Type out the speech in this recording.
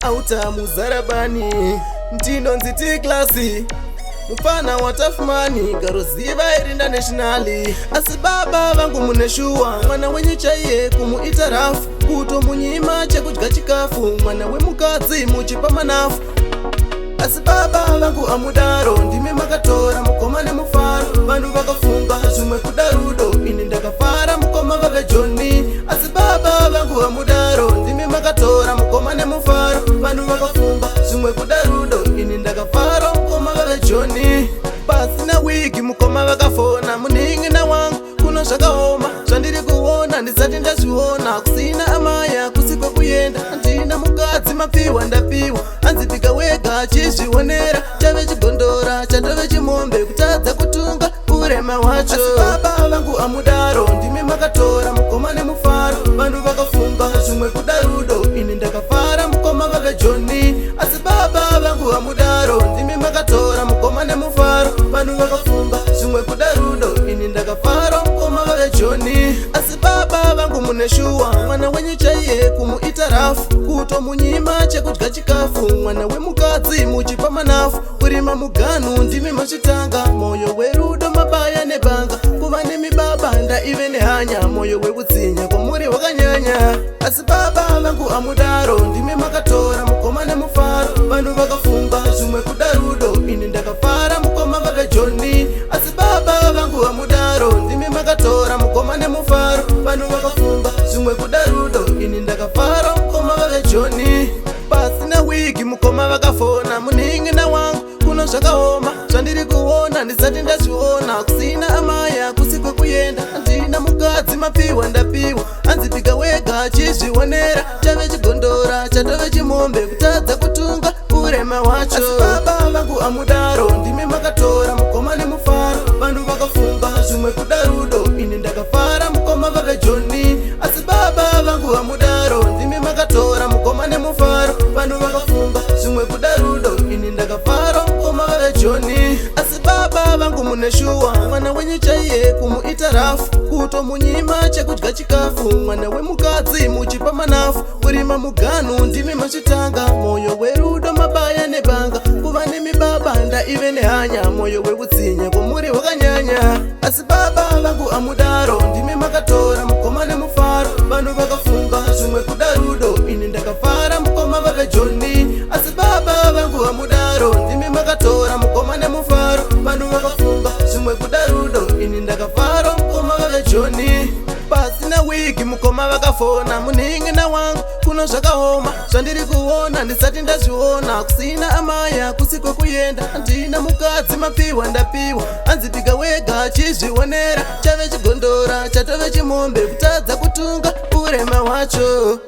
auta muzarabani ndinonzi T-Class mufana wa Tafumani garoziva irinda nationali asi baba vangu muneshuwa mwana wenyu chaiye kumuita rafu kuto munyima chekudya chikafu mwana wemukadzi muchipa manafu asi baba vangu amudaro ndimi makatora mukoma nemufaro vanhu vakafunga zvimwe kuda rudo ini ndakafara mukoma vave Joni asi baba vangu amudaro ndimi makatora mukoma nemufaro vanhu vakafunga zvimwe kuda rudo ini ndakafara mukoma vave Joni pasina wiki mukoma vakafona muning'ina wangu kuno zvakaoma zvandiri kuona ndisati ndazviona kusina amaya kusikwe kuyenda handina mukadzi mapiwa ndapiwa anzipika wega achizvionera chave chigondora chatove chimombe kutadza kutunga urema wacho asi baba vangu amudaro ndimi makatora mukoma nemufaro vanhu vakafunga zvimwe kuda rudo ini ndakafara mukoma vave Joni asi baba vangu amudaro ndimi makatora mukoma nemufaro vanhu vakafunga zvimwe kuda rudo ini ndakafara mukoma vave Joni asi baba vangu muneshuwa mwana wenyu chaiye kumuita rafu kuto munyima chekudya chikafu mwana wemukadzi muchipa manafu kurima muganu ndimi machitanga moyo werudo mabaya nebanga kuva nemibaba ndaive nehanya moyo weutsinya kwamuri wakanyanya asi baba vangu amudaro ndimi makatora mukoma nemufaro vanhu vakafunga zvimwe kuda rudo ini ndakafara mukoma vave Joni asi baba vangu amudaro ndimi makatora mukoma nemufaro vanhu vakafunga zvimwe kuda rudo ini ndakafara mukoma vave Joni pasina wiki mukoma vakafona muning'ina wangu kuno zvakaoma zvandiri kuona ndisati ndazviona kusina amaya kusikwe kuyenda handina mukadzi mapiwa ndapiwa anzipika wega achizvionera chave chigondora chatove chimombe kutadza kutunga urema wacho asi baba vangu amudaro ndimi makatora mukoma nemufaro vanhu vakafunga zvimwe kuda rudo ini ndakafara mukoma vave Joni asi baba vangu amudaro ndimi makatora mukoma nemufaro vanhu vakafunga zvimwe kuda rudo ini ndakafara mukoma vave Joni asi baba vangu muneshuwa mwana wenyu chaiye kumuita rafu kuto munyima chekudya chikafu mwana wemukadzi muchipa manafu kurima muganu ndimi machitanga moyo werudo mabaya nebanga kuva nemibaba ndaive nehanya moyo weutsinya kwamuri wakanyanya asi baba vangu amudaro ndimi makatora mukoma nemufaro vanhu vakafunga zvimwe kuda rudo ini ndakafara mukoma vave Joni asi baba vangu amudaro ndimi makatora mukoma nemufaro vanhu vakafunga zvimwe kuda rudo ini ndakafara mukoma vave Joni pasina wiki mukoma vakafona muning'ina wangu kuno zvakaoma zvandiri kuona ndisati ndazviona kusina amaya kusikwe kuyenda handina mukadzi mapiwa ndapiwa anzipika wega achizvionera chave chigondora chatove chimombe kutadza kutunga urema wacho